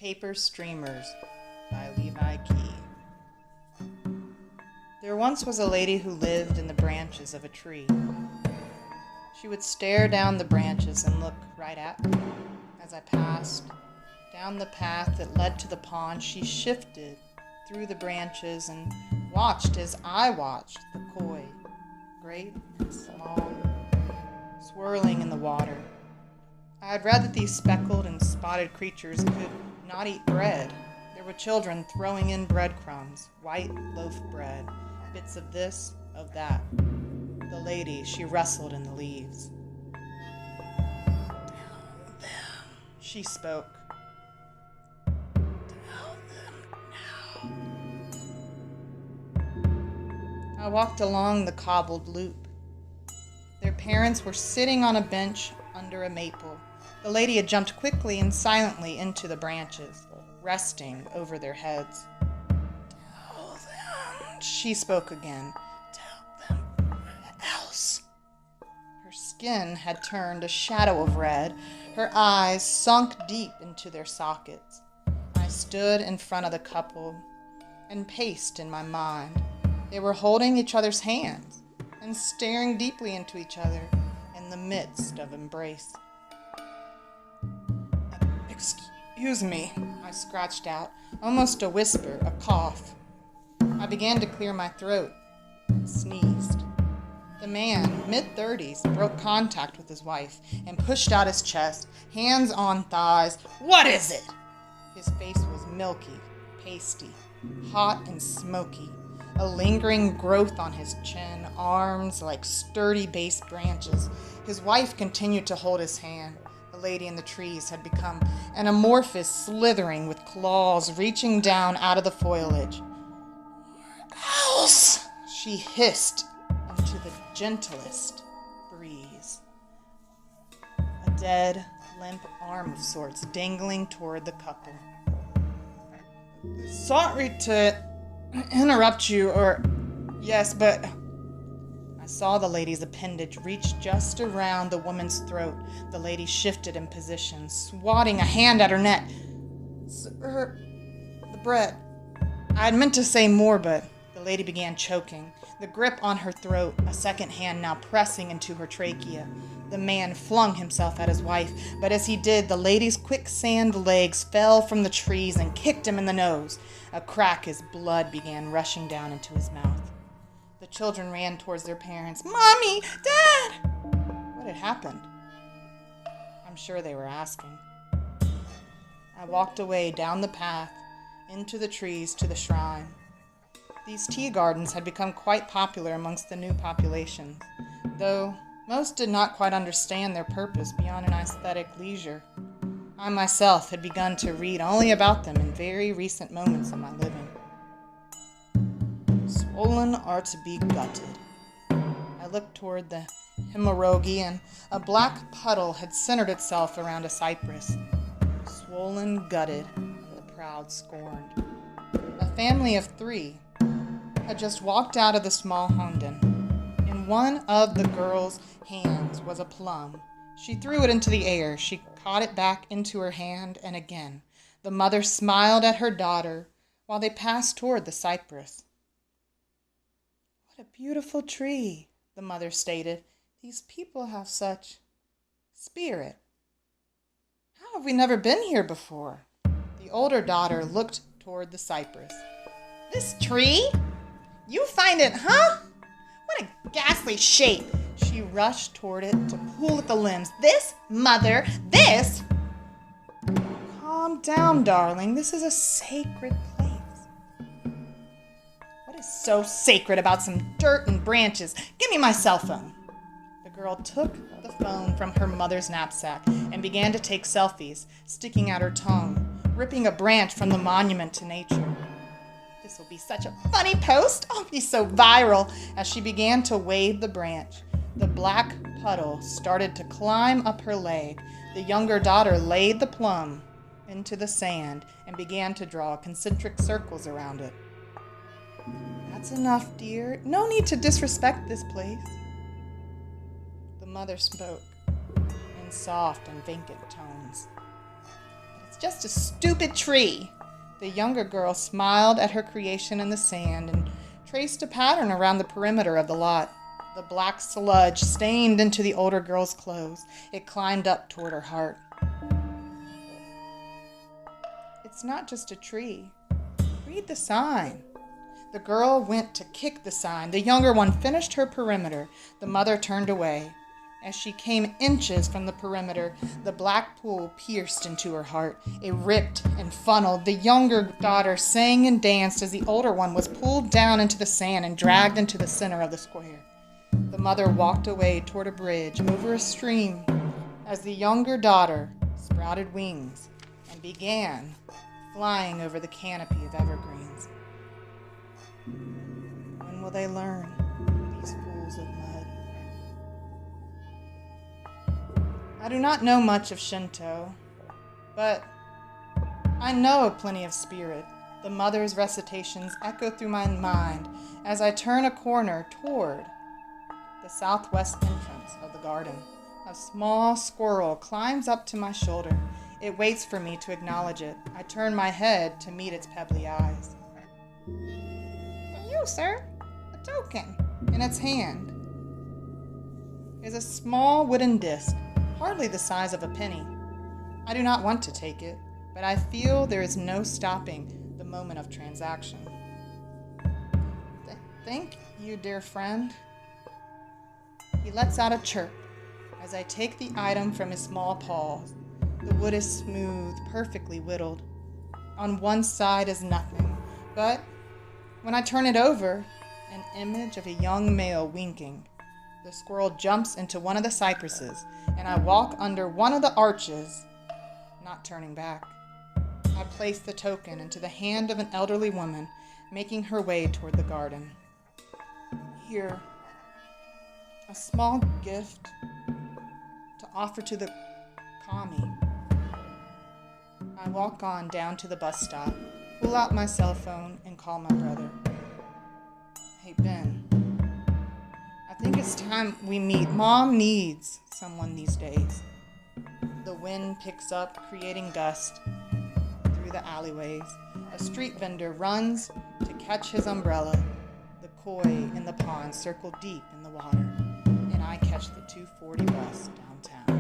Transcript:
Paper Streamers by Levi Key. There once was a lady who lived in the branches of a tree. She would stare down the branches and look right at me. As I passed down the path that led to the pond, she shifted through the branches and watched as I watched the koi, great and small, swirling in the water. I had read that these speckled and spotted creatures could not eat bread. There were children throwing in breadcrumbs, white loaf bread, bits of this, of that. The lady, she rustled in the leaves. Tell them, she spoke. Tell them now. I walked along the cobbled loop. Their parents were sitting on a bench under a maple. The lady had jumped quickly and silently into the branches, resting over their heads. Tell them, she spoke again. Tell them else. Her skin had turned a shadow of red. Her eyes sunk deep into their sockets. I stood in front of the couple and paced in my mind. They were holding each other's hands and staring deeply into each other in the midst of embrace. Excuse me, I scratched out, almost a whisper, a cough. I began to clear my throat and sneezed. The man, mid-30s, broke contact with his wife and pushed out his chest, hands on thighs. What is it? His face was milky, pasty, hot and smoky, a lingering growth on his chin, arms like sturdy base branches. His wife continued to hold his hand. The lady in the trees had become an amorphous slithering with claws reaching down out of the foliage. Else, she hissed into the gentlest breeze. A dead, limp arm of sorts dangling toward the couple. Sorry to interrupt you, or... Yes, but... I saw the lady's appendage reach just around the woman's throat. The lady shifted in position, swatting a hand at her neck. Sir, the bread. I had meant to say more, but the lady began choking, the grip on her throat, a second hand now pressing into her trachea. The man flung himself at his wife, but as he did, the lady's quicksand legs fell from the trees and kicked him in the nose. A crack as blood began rushing down into his mouth. The children ran towards their parents. Mommy! Dad! What had happened? I'm sure they were asking. I walked away down the path, into the trees to the shrine. These tea gardens had become quite popular amongst the new populations, though most did not quite understand their purpose beyond an aesthetic leisure. I myself had begun to read only about them in very recent moments of my living. Swollen are to be gutted. I looked toward the hemorrhogi, and a black puddle had centered itself around a cypress. Swollen, gutted, and the proud scorned. A family of 3 had just walked out of the small honden. In one of the girl's hands was a plum. She threw it into the air. She caught it back into her hand, and again. The mother smiled at her daughter while they passed toward the cypress. What a beautiful tree, the mother stated. These people have such spirit. How have we never been here before? The older daughter looked toward the cypress. This tree? You find it, huh? What a ghastly shape. She rushed toward it to pull at the limbs. This, mother, this! Calm down, darling. This is a sacred place. What is so sacred about some dirt and branches? Give me my cell phone. The girl took the phone from her mother's knapsack and began to take selfies, sticking out her tongue, ripping a branch from the monument to nature. This will be such a funny post. I'll be so viral. As she began to wave the branch, the black puddle started to climb up her leg. The younger daughter laid the plum into the sand and began to draw concentric circles around it. That's enough, dear. No need to disrespect this place. The mother spoke in soft and vacant tones. But it's just a stupid tree." The younger girl smiled at her creation in the sand and traced a pattern around the perimeter of the lot. The black sludge stained into the older girl's clothes. It climbed up toward her heart. "It's not just a tree. Read the sign." The girl went to kick the sign. The younger one finished her perimeter. The mother turned away. As she came inches from the perimeter, the black pool pierced into her heart. It ripped and funneled. The younger daughter sang and danced as the older one was pulled down into the sand and dragged into the center of the square. The mother walked away toward a bridge over a stream as the younger daughter sprouted wings and began flying over the canopy of evergreens. When will they learn, these fools of mud? I do not know much of Shinto, but I know plenty of spirit. The mother's recitations echo through my mind as I turn a corner toward the southwest entrance of the garden. A small squirrel climbs up to my shoulder. It waits for me to acknowledge it. I turn my head to meet its pebbly eyes. "And you, sir?" A token. In its hand is a small wooden disc, hardly the size of a penny. I do not want to take it, but I feel there is no stopping the moment of transaction. Thank you, dear friend." He lets out a chirp as I take the item from his small paws. The wood is smooth, perfectly whittled. On one side is nothing, but when I turn it over, an image of a young male winking. The squirrel jumps into one of the cypresses, and I walk under one of the arches, not turning back. I place the token into the hand of an elderly woman, making her way toward the garden. "Here, a small gift to offer to the kami." I walk on down to the bus stop, pull out my cell phone, and call my brother. "Hey, Ben, I think it's time we meet. Mom needs someone these days." The wind picks up, creating dust through the alleyways. A street vendor runs to catch his umbrella. The koi in the pond circle deep in the water, and I catch the 2:40 bus downtown.